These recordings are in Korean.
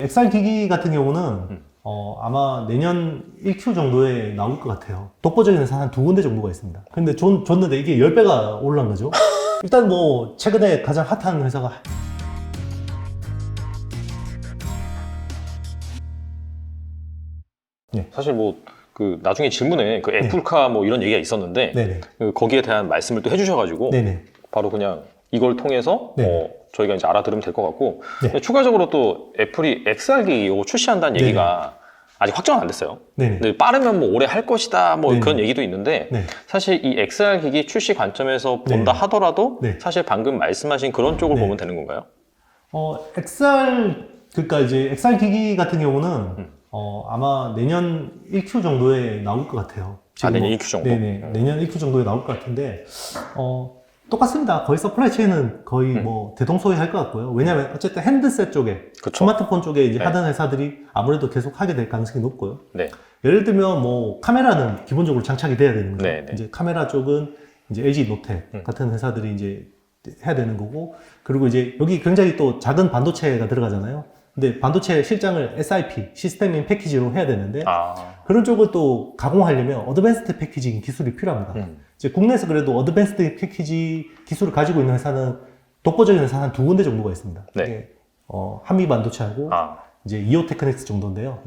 엑살 기기 같은 경우는 아마 내년 1Q 정도에 나올 것 같아요. 독보적인 회사 한 2군데 정도가 있습니다. 근데 줬는데 이게 10배가 올라간 거죠. 일단 뭐 최근에 가장 핫한 회사가 사실 뭐 그 나중에 질문에 그 애플카 뭐 이런 얘기가 있었는데 네네. 그 거기에 대한 말씀을 또 해주셔가지고 네네. 바로 그냥 이걸 통해서 네. 저희가 이제 알아들으면 될 것 같고 네. 추가적으로 또 애플이 XR기 이거 출시한다는 네네. 얘기가 아직 확정은 안 됐어요. 네네. 근데 빠르면 뭐 올해 할 것이다 뭐 네네. 그런 얘기도 있는데 네. 사실 이 XR 기기 출시 관점에서 본다 네. 하더라도 네. 사실 방금 말씀하신 그런 쪽을 네. 보면 되는 건가요? 그러니까 이제 엑살 기기 같은 경우는 아마 내년 1Q 정도에 나올 것 같아요. 내년 1Q 정도? 네네. 내년 1Q 정도에 나올 것 같은데, 똑같습니다. 거의 서플라이 체인은 거의 뭐 대동소이할 것 같고요. 왜냐면 어쨌든 핸드셋 쪽에, 그쵸. 스마트폰 쪽에 이제 네. 하던 회사들이 아무래도 계속 하게 될 가능성이 높고요. 네. 예를 들면 뭐 카메라는 기본적으로 장착이 돼야 되는 거죠. 네, 네. 이제 카메라 쪽은 이제 LG 노텍 같은 회사들이 이제 해야 되는 거고, 그리고 이제 여기 굉장히 또 작은 반도체가 들어가잖아요. 근데 반도체 실장을 SiP, 시스템 인 패키지로 해야 되는데, 그런 쪽을 또 가공하려면 어드밴스드 패키징 기술이 필요합니다. 이제 국내에서 그래도 어드밴스드 패키지 기술을 가지고 있는 회사는 독보적인 회사 한 2군데 정도가 있습니다. 네. 이게, 한미 반도체하고 이제 이오테크닉스 정도인데요.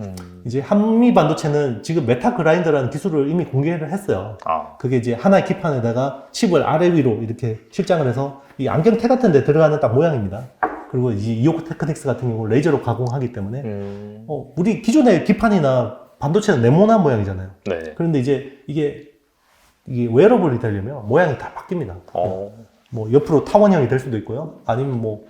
이제 한미 반도체는 지금 메타 그라인더라는 기술을 이미 공개를 했어요. 그게 이제 하나의 기판에다가 칩을 아래 위로 이렇게 실장을 해서 이 안경테 같은 데 들어가는 딱 모양입니다. 그리고 이제 이오테크닉스 같은 경우 레이저로 가공하기 때문에 우리 기존의 기판이나 반도체는 네모난 모양이잖아요. 네. 그런데 이제 이게 웨어러블이 되려면 모양이 다 바뀝니다. 뭐 옆으로 타원형이 될 수도 있고요. 아니면 뭐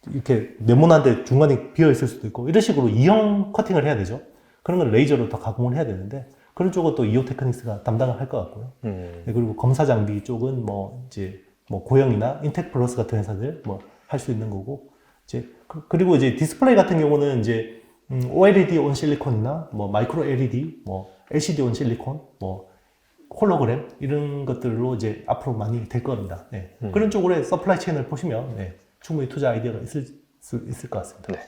이렇게 네모난데 중간에 비어 있을 수도 있고 이런 식으로 이형 커팅을 해야 되죠. 그런 걸 레이저로 다 가공을 해야 되는데 그런 쪽은 또 이오테크닉스가 담당을 할 것 같고요. 네, 그리고 검사 장비 쪽은 뭐 이제 뭐 고영이나 인텍 플러스 같은 회사들 뭐 할 수 있는 거고 이제 그리고 이제 디스플레이 같은 경우는 이제 OLED 온 실리콘이나 뭐 마이크로 LED, 뭐 LCD 온 실리콘, 뭐 홀로그램 이런 것들로 이제 앞으로 많이 될 겁니다. 네. 그런 쪽으로의 서플라이 체인을 보시면 충분히 투자 아이디어가 있을 수 있을 것 같습니다. 네.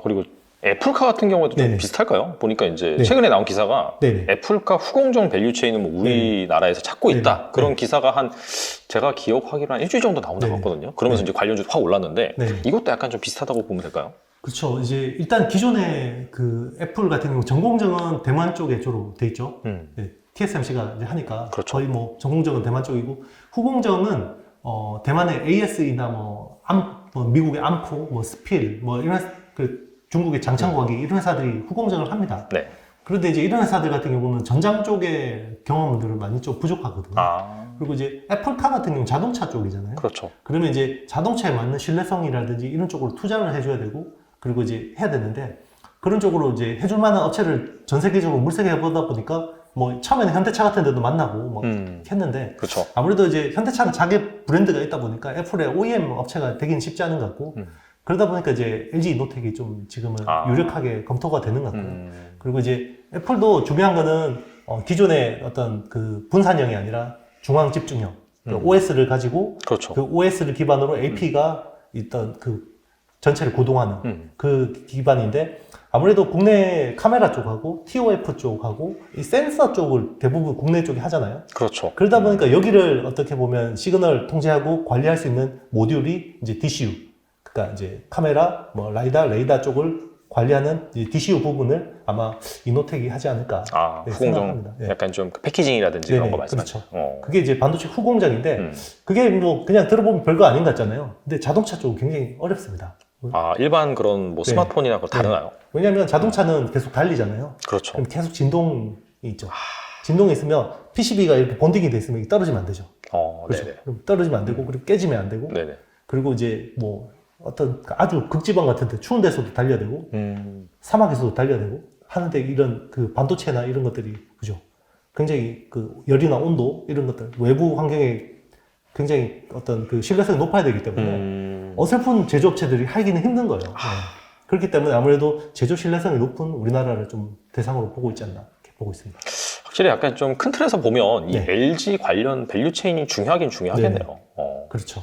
그리고 애플카 같은 경우에도 좀 네네. 비슷할까요? 보니까 이제 네. 최근에 나온 기사가 네네. 애플카 후공정 밸류 체인은 뭐 우리나라에서 찾고 있다. 네네. 그런 네. 기사가 제가 기억하기로 한 일주일 정도 나온다고 네네. 했거든요. 그러면서 이제 관련주 확 올랐는데 네네. 이것도 약간 좀 비슷하다고 보면 될까요? 그렇죠. 이제 일단 기존의 그 애플 같은 경우 전공정은 대만 쪽에 주로 돼 있죠. 네. TSMC가 이제 하니까 그렇죠. 거의 뭐 전공정은 대만 쪽이고 후공정은 대만의 ASE나 뭐 미국의 암코, 뭐 스필, 뭐 이런 그 중국의 장창과기 이런 회사들이 후공정을 합니다. 네. 그런데 이제 이런 회사들 같은 경우는 전장 쪽의 경험들을 많이 좀 부족하거든요. 그리고 이제 애플카 같은 경우는 자동차 쪽이잖아요. 그렇죠. 그러면 이제 자동차에 맞는 신뢰성이라든지 이런 쪽으로 투자를 해줘야 되고, 그리고 이제 해야 되는데, 그런 쪽으로 이제 해줄 만한 업체를 전 세계적으로 물색해 보다 보니까, 뭐, 처음에는 현대차 같은 데도 만나고, 뭐, 했는데, 그렇죠. 아무래도 이제 현대차는 자기 브랜드가 있다 보니까 애플의 OEM 업체가 되긴 쉽지 않은 것 같고, 그러다 보니까 이제 LG 노텍이 좀 지금은 유력하게 검토가 되는 것 같고요. 그리고 이제 애플도 중요한 거는, 기존의 어떤 그 분산형이 아니라 중앙 집중형, 그 OS를 가지고, 그렇죠. 그 OS를 기반으로 AP가 있던 그 전체를 구동하는 그 기반인데 아무래도 국내 카메라 쪽하고 TOF 쪽하고 이 센서 쪽을 대부분 국내 쪽이 하잖아요. 그렇죠. 그러다 보니까 여기를 어떻게 보면 시그널 통제하고 관리할 수 있는 모듈이 이제 DCU, 그러니까 이제 카메라, 뭐 레이더 쪽을 관리하는 이제 DCU 부분을 아마 이노텍이 하지 않을까. 후공정 생각합니다. 약간 좀 패키징이라든지 이런 거 말씀하시죠. 그렇죠. 그게 이제 반도체 후공정인데 그게 뭐 그냥 들어보면 별거 아닌 것 같잖아요. 근데 자동차 쪽은 굉장히 어렵습니다. 일반 그런 뭐 스마트폰이나 그거 다르나요? 왜냐하면 자동차는 계속 달리잖아요. 그렇죠. 그럼 계속 진동이 있죠. 진동이 있으면 PCB가 이렇게 본딩이 돼 있으면 떨어지면 안 되죠. 그렇죠. 네네. 그럼 떨어지면 안 되고 그리고 깨지면 안 되고. 네네. 그리고 이제 뭐 어떤 아주 극지방 같은 데 추운 데서도 달려야 되고 사막에서도 달려야 되고 하는데 이런 그 반도체나 이런 것들이 그죠. 굉장히 그 열이나 온도 이런 것들 외부 환경에 굉장히 어떤 그 신뢰성이 높아야 되기 때문에 어설픈 제조업체들이 하기는 힘든 거예요. 그렇기 때문에 아무래도 제조 신뢰성이 높은 우리나라를 좀 대상으로 보고 있지 않나 이렇게 보고 있습니다. 확실히 약간 좀 큰 틀에서 보면 이 네. LG 관련 밸류 체인이 중요하긴 중요하겠네요. 그렇죠.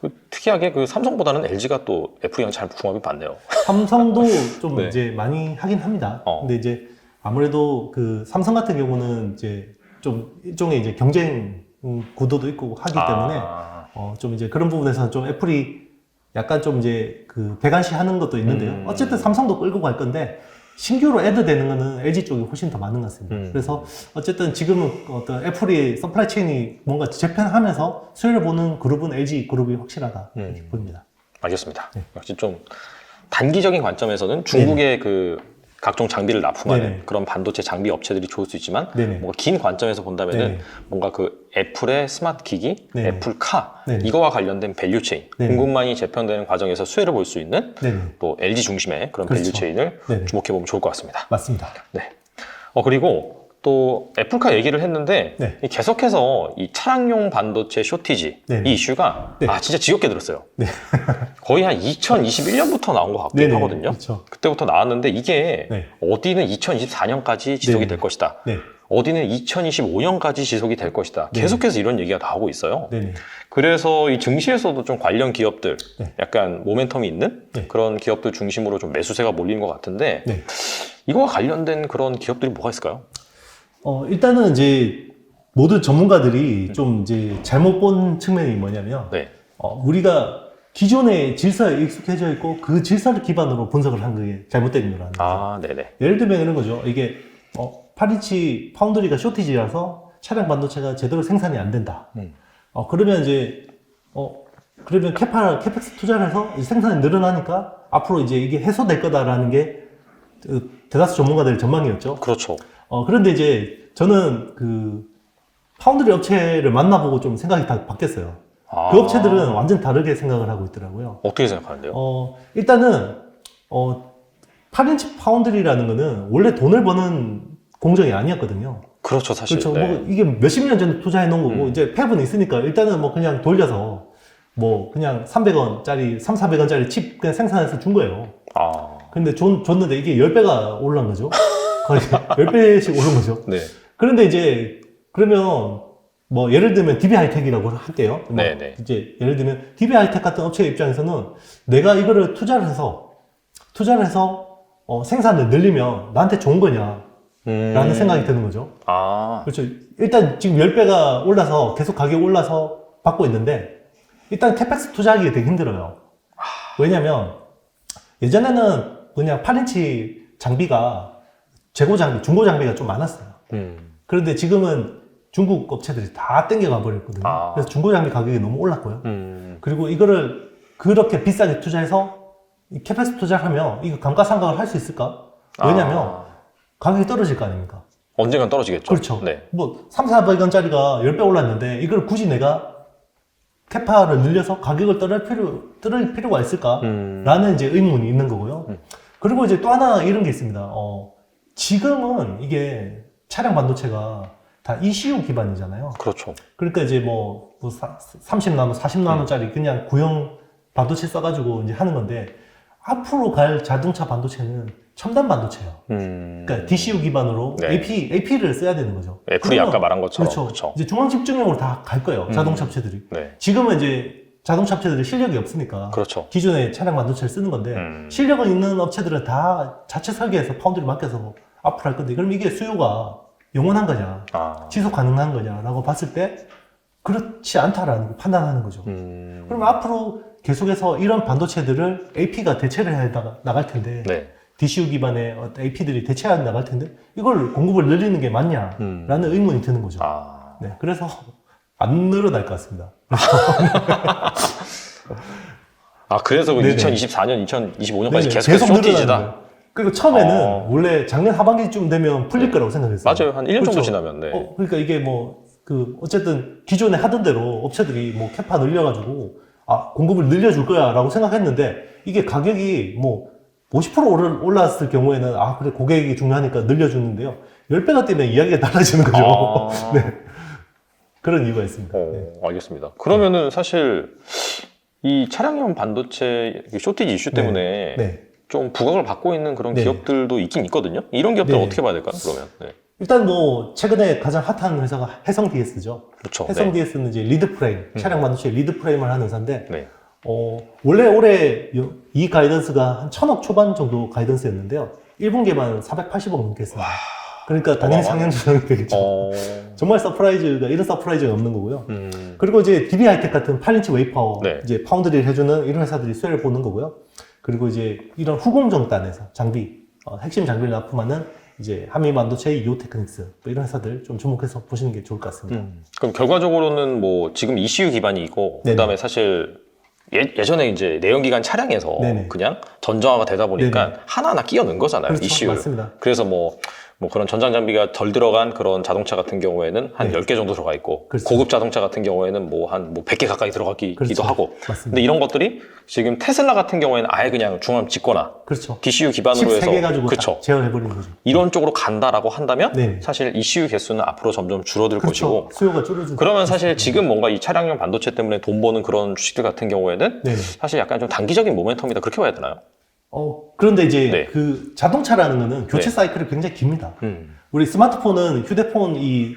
그 특이하게 그 삼성보다는 LG가 또 애플이랑 잘 궁합이 맞네요. 삼성도 좀 네. 이제 많이 하긴 합니다. 근데 이제 아무래도 그 삼성 같은 경우는 이제 좀 일종의 이제 경쟁 구도도 있고 하기 때문에 좀 이제 그런 부분에서 좀 애플이 약간 좀 이제 그 배관시 하는 것도 있는데요. 어쨌든 삼성도 끌고 갈 건데 신규로 애드 되는 거는 LG 쪽이 훨씬 더 많은 것 같습니다. 그래서 어쨌든 지금은 어떤 애플이 서플라이 체인이 뭔가 재편하면서 수혜를 보는 그룹은 LG 그룹이 확실하다 이렇게 보입니다. 알겠습니다. 네. 역시 좀 단기적인 관점에서는 중국의 그 각종 장비를 납품하는 네네. 그런 반도체 장비 업체들이 좋을 수 있지만 네네. 뭔가 긴 관점에서 본다면은 네네. 뭔가 그 애플의 스마트 기기, 네네. 애플카 네네. 이거와 관련된 밸류체인, 네네. 공급망이 재편되는 과정에서 수혜를 볼 수 있는 네네. 또 LG 중심의 그런 그렇죠. 밸류체인을 네네. 주목해보면 좋을 것 같습니다. 맞습니다. 네. 그리고 또 애플카 얘기를 했는데 네. 이 계속해서 이 차량용 반도체 쇼티지 네네. 이 이슈가 네. 진짜 지겹게 들었어요. 네. 거의 한 2021년부터 나온 것 같긴 네네. 하거든요. 그렇죠. 그때부터 나왔는데 이게 네. 어디는 2024년까지 지속이 네네. 될 것이다. 네. 어디는 2025년까지 지속이 될 것이다. 네. 계속해서 이런 얘기가 나오고 있어요. 네네. 그래서 이 증시에서도 좀 관련 기업들, 네. 약간 모멘텀이 있는 네. 그런 기업들 중심으로 좀 매수세가 몰리는 것 같은데 네. 이거와 관련된 그런 기업들이 뭐가 있을까요? 일단은 이제 모든 전문가들이 좀 이제 잘못 본 측면이 뭐냐면, 네. 우리가 기존의 질서에 익숙해져 있고 그 질서를 기반으로 분석을 한 게 잘못된 거라는 거죠. 네네. 예를 들면 이런 거죠. 이게 8인치 파운드리가 쇼티지라서 차량 반도체가 제대로 생산이 안 된다. 그러면 이제 그러면 캐펙스 투자를 해서 생산이 늘어나니까 앞으로 이제 이게 해소될 거다라는 게 대다수 전문가들의 전망이었죠. 그렇죠. 그런데 이제 저는 그 파운드리 업체를 만나보고 좀 생각이 다 바뀌었어요. 그 업체들은 완전 다르게 생각을 하고 있더라고요. 어떻게 생각하는데요? 일단은 8인치 파운드리라는 거는 원래 돈을 버는 공정이 아니었거든요. 그렇죠, 사실. 그렇죠. 네. 뭐 이게 몇십 년 전에 투자해 놓은 거고 이제 팹은 있으니까 일단은 뭐 그냥 돌려서 뭐 그냥 300원짜리, 400원짜리 칩 그냥 생산해서 준 거예요. 근데 줬는데 이게 10배가 오른 거죠. 거의 10배씩 오른 거죠. 네. 그런데 이제 그러면 뭐 예를 들면 DB 하이텍이라고 할게요. 네네. 이제 예를 들면 DB 하이텍 같은 업체 입장에서는 내가 이거를 투자를 해서 생산을 늘리면 나한테 좋은 거냐 라는 생각이 드는 거죠. 그렇죠. 일단 지금 10배가 올라서 계속 가격이 올라서 받고 있는데 일단 캐펙스 투자하기 되게 힘들어요. 왜냐면 예전에는 그냥 8인치 장비가 재고 장비, 중고 장비가 좀 많았어요. 그런데 지금은 중국 업체들이 다 땡겨가 버렸거든요. 그래서 중고 장비 가격이 너무 올랐고요. 그리고 이거를 그렇게 비싸게 투자해서 캐펙스 투자를 하면 이거 감가상각을 할 수 있을까? 왜냐면 가격이 떨어질 거 아닙니까? 언젠간 떨어지겠죠. 그렇죠. 네. 뭐 3,400원짜리가 10배 올랐는데 이걸 굳이 내가 캐파를 늘려서 가격을 떨어질 필요가 있을까? 라는 이제 의문이 있는 거고요. 그리고 이제 또 하나 이런 게 있습니다. 지금은 이게 차량 반도체가 다 ECU 기반이잖아요. 그렇죠. 그러니까 이제 뭐 30나노, 40나노짜리 그냥 구형 반도체 써가지고 이제 하는 건데 앞으로 갈 자동차 반도체는 첨단 반도체예요. 그러니까 DCU 기반으로 네. AP를 써야 되는 거죠. 애플이 그러면- 아까 말한 것처럼. 그렇죠. 그렇죠. 이제 중앙 집중형으로 다 갈 거예요. 자동차 업체들이. 네. 지금은 이제 자동차 업체들이 실력이 없으니까 그렇죠. 기존의 차량 반도체를 쓰는 건데 실력은 있는 업체들은 다 자체 설계해서 파운드리 맡겨서 앞으로 할 건데 그럼 이게 수요가 영원한 거냐 지속 가능한 거냐라고 봤을 때 그렇지 않다라는 판단하는 거죠. 그럼 앞으로 계속해서 이런 반도체들을 AP가 대체를 해 나갈 텐데 네. DCU 기반의 AP들이 대체해 나갈 텐데 이걸 공급을 늘리는 게 맞냐라는 의문이 드는 거죠. 네, 그래서 안 늘어날 것 같습니다. 그래서 네네. 2024년, 2025년까지 네네, 계속 늘어나는 쇼티지다. 거예요. 그리고 처음에는 원래 작년 하반기쯤 되면 풀릴 거라고 생각했어요. 맞아요. 한 1년 정도 그렇죠. 지나면. 네. 그러니까 이게 뭐, 어쨌든 기존에 하던 대로 업체들이 뭐 캐파 늘려가지고, 공급을 늘려줄 거야 라고 생각했는데, 이게 가격이 뭐, 50% 올랐을 경우에는, 그래, 고객이 중요하니까 늘려주는데요. 10배가 뛰면 이야기가 달라지는 거죠. 네. 그런 이유가 있습니다. 네. 알겠습니다. 그러면은 사실 이 차량용 반도체 쇼티지 이슈 때문에 네. 좀 부각을 받고 있는 그런 네. 기업들도 있긴 있거든요. 이런 기업들은 네. 어떻게 봐야 될까요? 그러면. 네. 일단 뭐 최근에 가장 핫한 회사가 해성 DS죠. 그렇죠. 해성 네. DS는 이제 리드 프레임, 차량 반도체 리드 프레임을 하는 회사인데 네. 원래 올해 이 가이던스가 한 1,000억 초반 정도 가이던스였는데요. 1분기만 480억 넘게 했습니다. 그러니까 당연히 상향 조정이 되겠죠. 정말 서프라이즈가 이런 서프라이즈가 없는 거고요. 그리고 이제 DB 하이텍 같은 8인치 웨이퍼 네. 이제 파운드리를 해주는 이런 회사들이 수혜를 보는 거고요. 그리고 이제 이런 후공정단에서 장비 핵심 장비를 납품하는 이제 한미 반도체, 이오테크닉스 뭐 이런 회사들 좀 주목해서 보시는 게 좋을 것 같습니다. 그럼 결과적으로는 뭐 지금 ECU 기반이 있고 네네. 그다음에 사실 예전에 이제 내연기관 차량에서 네네. 그냥 전정화가 되다 보니까 네네. 하나하나 끼워 넣은 거잖아요. 그렇죠. ECU를. 맞습니다. 그래서 뭐 그런 전장 장비가 덜 들어간 그런 자동차 같은 경우에는 한 네. 10개 정도 들어가 있고 그렇죠. 고급 자동차 같은 경우에는 뭐 한 100개 가까이 들어가기도 그렇죠. 하고 맞습니다. 근데 이런 것들이 지금 테슬라 같은 경우에는 아예 그냥 중앙 짓거나 그렇죠. DCU 기반으로 해서 13개 가지고 그쵸. 다 제어해버리는 거죠. 이런 쪽으로 간다라고 한다면 네. 사실 ECU 개수는 앞으로 점점 줄어들 그렇죠. 것이고 수요가 줄어들죠. 그러면 사실 지금 뭔가 이 차량용 반도체 때문에 돈 버는 그런 주식들 같은 경우에는 네네. 사실 약간 좀 단기적인 모멘텀이다 그렇게 봐야 되나요? 그런데 이제 네. 그 자동차라는 거는 교체 네. 사이클이 굉장히 깁니다. 우리 스마트폰은 휴대폰 이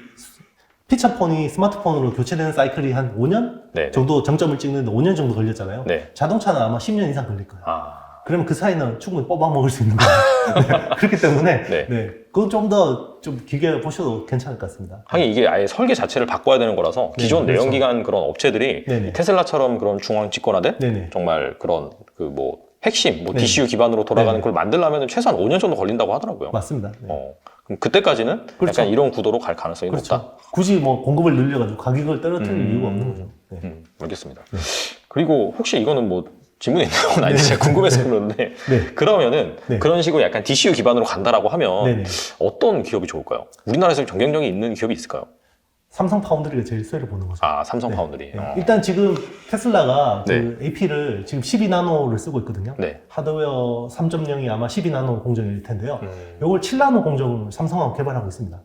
피처폰이 스마트폰으로 교체되는 사이클이 한 5년 네. 정도 정점을 찍는데 5년 정도 걸렸잖아요. 네. 자동차는 아마 10년 이상 걸릴 거예요. 아, 그러면 그 사이는 충분히 뽑아 먹을 수 있는 거예요. 네. 그렇기 때문에 네. 그건 좀 더 좀 기계 보셔도 괜찮을 것 같습니다. 하긴 이게 아예 설계 자체를 바꿔야 되는 거라서 기존 그렇죠. 내연기관 그런 업체들이 네네. 테슬라처럼 그런 중앙 집권화된 네네. 정말 그런 그 뭐 핵심 뭐 네네. DCU 기반으로 돌아가는 네네. 걸 만들려면 최소한 5년 정도 걸린다고 하더라고요. 맞습니다. 네. 그럼 그때까지는 그렇죠. 약간 이런 구도로 갈 가능성이 높다. 그렇죠. 굳이 뭐 공급을 늘려가지고 가격을 떨어뜨릴 이유가 없는 거죠. 네. 알겠습니다. 그리고 혹시 이거는 뭐 질문이 있는 건 아닌데 제가 궁금해서 그러는데 네. 그러면은 네. 그런 식으로 약간 DCU 기반으로 간다라고 하면 네네. 어떤 기업이 좋을까요? 우리나라에서 경쟁력이 있는 기업이 있을까요? 삼성 파운드리가 제일 수혜를 보는 거죠. 아, 삼성 파운드리. 네. 일단 지금 테슬라가 네. 그 AP를 지금 12나노를 쓰고 있거든요. 네. 하드웨어 3.0이 아마 12나노 공정일 텐데요. 이걸 7나노 공정을 삼성하고 개발하고 있습니다.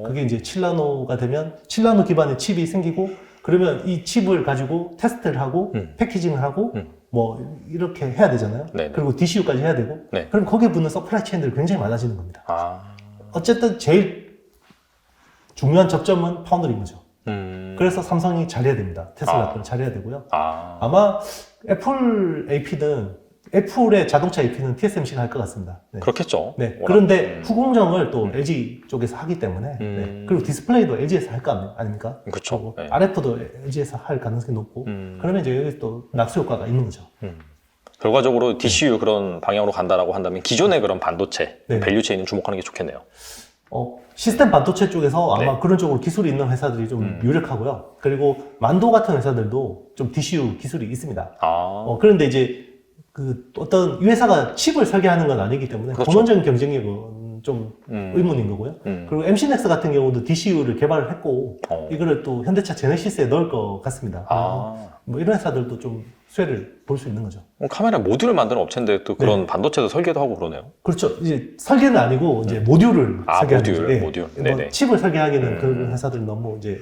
그게 이제 7나노가 되면 7나노 기반의 칩이 생기고 그러면 이 칩을 가지고 테스트를 하고 패키징을 하고 뭐 이렇게 해야 되잖아요. 네네. 그리고 DCU까지 해야 되고 네. 그럼 거기에 붙는 서플라이 체인들이 굉장히 많아지는 겁니다. 아, 어쨌든 제일 중요한 접점은 파운드리인 거죠. 그래서 삼성이 잘해야 됩니다. 테슬라 건 잘해야 되고요. 아마 애플 AP는 애플의 자동차 AP는 TSMC가 할 것 같습니다. 네. 그렇겠죠. 네. 워낙. 그런데 후공정을 또 LG 쪽에서 하기 때문에 네. 그리고 디스플레이도 LG에서 할 거 아닙니까? 그렇죠. 네. RF도 LG에서 할 가능성이 높고 그러면 이제 여기 또 낙수 효과가 있는 거죠. 결과적으로 DCU 그런 방향으로 간다라고 한다면 기존의 그런 반도체 네. 밸류 체인은 주목하는 게 좋겠네요. 시스템 반도체 쪽에서 아마 네. 그런 쪽으로 기술이 있는 회사들이 좀 유력하고요. 그리고 만도 같은 회사들도 좀 DCU 기술이 있습니다. 그런데 이제 그 어떤 이 회사가 칩을 설계하는 건 아니기 때문에 그렇죠. 본원적인 경쟁력은 좀 의문인 거고요. 그리고 MC넥스 같은 경우도 DCU를 개발을 했고 이거를 또 현대차 제네시스에 넣을 것 같습니다. 뭐 이런 회사들도 좀 수혜를 볼 수 있는 거죠. 카메라 모듈을 만드는 업체인데 또 그런 반도체도 설계도 하고 그러네요. 그렇죠. 이제 설계는 아니고 이제 모듈을 설계하는 거죠. 모듈, 예. 모듈. 뭐 네네. 칩을 설계하기는 그런 회사들 너무 이제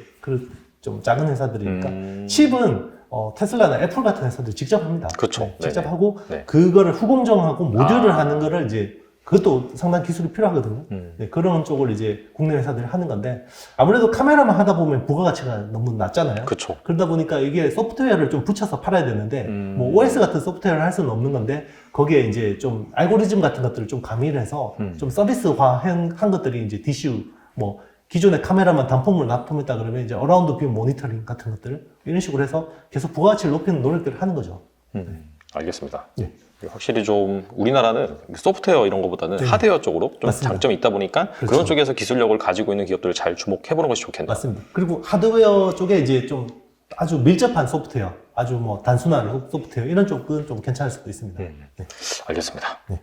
좀 작은 회사들이니까 칩은 테슬라나 애플 같은 회사들 직접 합니다. 그렇죠. 네, 직접 네네. 하고 네. 그거를 후공정하고 모듈을 하는 거를 이제 그것도 상당히 기술이 필요하거든요. 네, 그런 쪽을 이제 국내 회사들이 하는 건데 아무래도 카메라만 하다 보면 부가가치가 너무 낮잖아요. 그렇죠. 그러다 보니까 이게 소프트웨어를 좀 붙여서 팔아야 되는데 뭐 OS 같은 소프트웨어를 할 수는 없는 건데 거기에 이제 좀 알고리즘 같은 것들을 좀 가미를 해서 좀 서비스화 한 것들이 이제 DCU 뭐 기존의 카메라만 단품을 납품했다 그러면 이제 어라운드 뷰 모니터링 같은 것들 이런 식으로 해서 계속 부가가치를 높이는 노력들을 하는 거죠. 알겠습니다. 네. 확실히 좀 우리나라는 소프트웨어 이런 것보다는 하드웨어 쪽으로 좀 맞습니다. 장점이 있다 보니까 그렇죠. 그런 쪽에서 기술력을 가지고 있는 기업들을 잘 주목해보는 것이 좋겠네요. 맞습니다. 그리고 하드웨어 쪽에 이제 좀 아주 밀접한 소프트웨어, 아주 뭐 단순한 소프트웨어 이런 쪽은 좀 괜찮을 수도 있습니다. 네. 알겠습니다. 네.